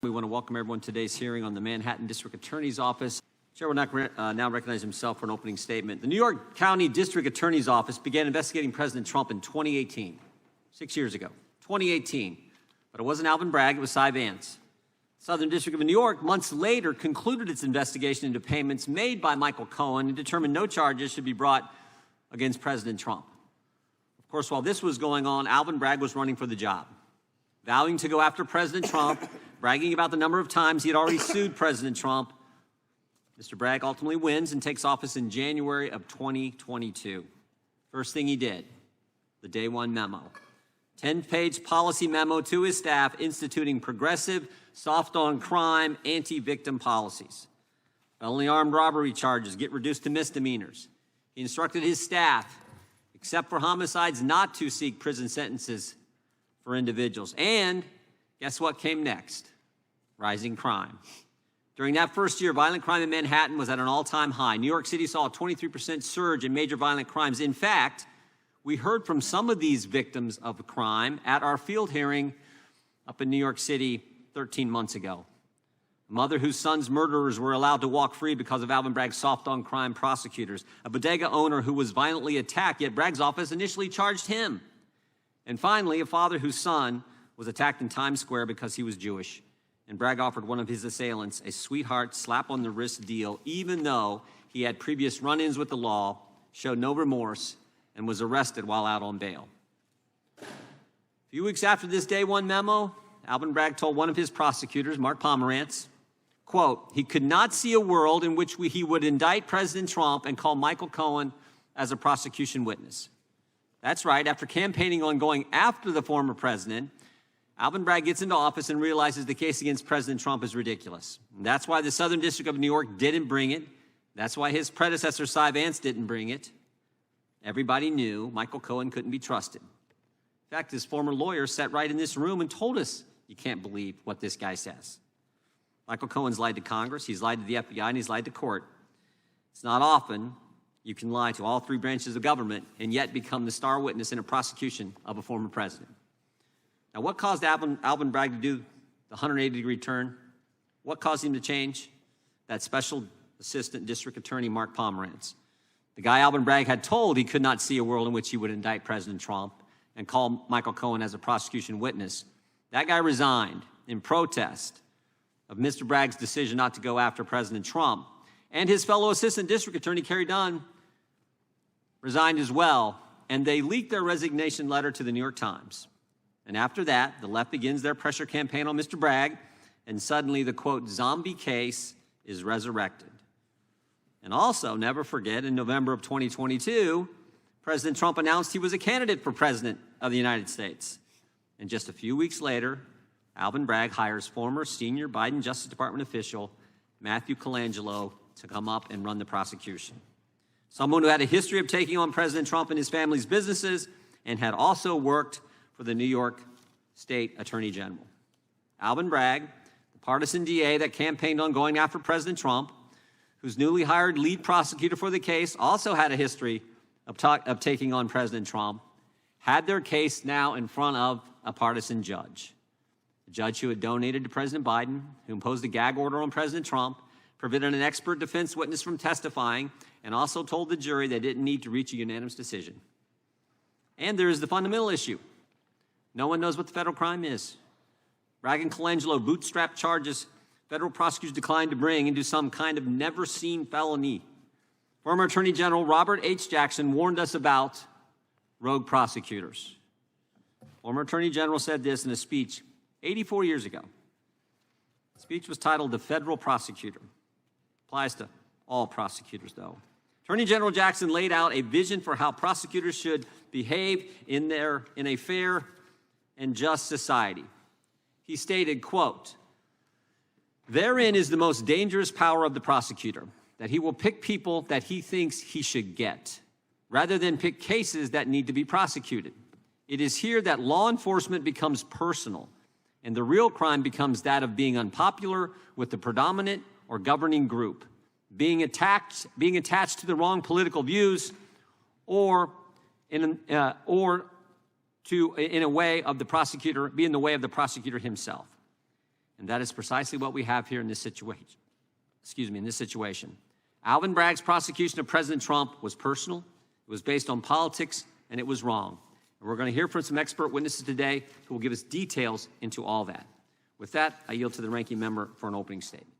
We want to welcome everyone to today's hearing on the Manhattan District Attorney's Office. Chair will now recognize himself for an opening statement. The New York County District Attorney's Office began investigating President Trump in 2018, 6 years ago, 2018. But it wasn't Alvin Bragg, it was Cy Vance. Southern District of New York, months later, concluded its investigation into payments made by Michael Cohen and determined no charges should be brought against President Trump. Of course, while this was going on, Alvin Bragg was running for the job, vowing to go after President Trump, bragging about the number of times he had already sued President Trump. Mr. Bragg ultimately wins and takes office in January of 2022. First thing he did, the day one memo. 10-page policy memo to his staff instituting progressive, soft-on-crime, anti-victim policies. Felony armed robbery charges get reduced to misdemeanors. He instructed his staff, except for homicides, not to seek prison sentences for individuals. And guess what came next? Rising crime. During that first year, violent crime in Manhattan was at an all-time high. New York City saw a 23% surge in major violent crimes. In fact, we heard from some of these victims of crime at our field hearing up in New York City 13 months ago. A mother whose son's murderers were allowed to walk free because of Alvin Bragg's soft-on-crime prosecutors. A bodega owner who was violently attacked, yet Bragg's office initially charged him. And finally, a father whose son was attacked in Times Square because he was Jewish. And Bragg offered one of his assailants a sweetheart slap-on-the-wrist deal, even though he had previous run-ins with the law, showed no remorse, and was arrested while out on bail. A few weeks after this day one memo, Alvin Bragg told one of his prosecutors, Mark Pomerantz, quote, he could not see a world in which he would indict President Trump and call Michael Cohen as a prosecution witness. That's right, after campaigning on going after the former president, Alvin Bragg gets into office and realizes the case against President Trump is ridiculous. And that's why the Southern District of New York didn't bring it. That's why his predecessor, Cy Vance, didn't bring it. Everybody knew Michael Cohen couldn't be trusted. In fact, his former lawyer sat right in this room and told us, you can't believe what this guy says. Michael Cohen's lied to Congress, he's lied to the FBI, and he's lied to court. It's not often you can lie to all three branches of government and yet become the star witness in a prosecution of a former president. Now, what caused Alvin Bragg to do the 180-degree turn? What caused him to change? That special assistant district attorney, Mark Pomerantz. The guy Alvin Bragg had told he could not see a world in which he would indict President Trump and call Michael Cohen as a prosecution witness. That guy resigned in protest of Mr. Bragg's decision not to go after President Trump. And his fellow assistant district attorney, Kerry Dunn, resigned as well. And they leaked their resignation letter to the New York Times. And after that, the left begins their pressure campaign on Mr. Bragg, and suddenly the, quote, zombie case is resurrected. And also, never forget, in November of 2022, President Trump announced he was a candidate for president of the United States. And just a few weeks later, Alvin Bragg hires former senior Biden Justice Department official Matthew Colangelo to come up and run the prosecution. Someone who had a history of taking on President Trump and his family's businesses and had also worked for the New York State Attorney General. Alvin Bragg, the partisan DA that campaigned on going after President Trump, whose newly hired lead prosecutor for the case also had a history of taking on President Trump, had their case now in front of a partisan judge. A judge who had donated to President Biden, who imposed a gag order on President Trump, prevented an expert defense witness from testifying, and also told the jury they didn't need to reach a unanimous decision. And there is the fundamental issue. No one knows what the federal crime is. Bragg and Colangelo bootstrap charges federal prosecutors declined to bring into some kind of never-seen felony. Former Attorney General Robert H. Jackson warned us about rogue prosecutors. Former Attorney General said this in a speech 84 years ago. The speech was titled "The Federal Prosecutor." Applies to all prosecutors, though. Attorney General Jackson laid out a vision for how prosecutors should behave in a fair and just society. He stated, quote, "Therein is the most dangerous power of the prosecutor, that he will pick people that he thinks he should get, rather than pick cases that need to be prosecuted. It is here that law enforcement becomes personal, and the real crime becomes that of being unpopular with the predominant or governing group, being attached to the wrong political views, or in a way of the prosecutor, be in the way of the prosecutor himself. And that is precisely what we have here in this situation. Alvin Bragg's prosecution of President Trump was personal, it was based on politics, and it was wrong. And we're going to hear from some expert witnesses today who will give us details into all that. With that, I yield to the ranking member for an opening statement.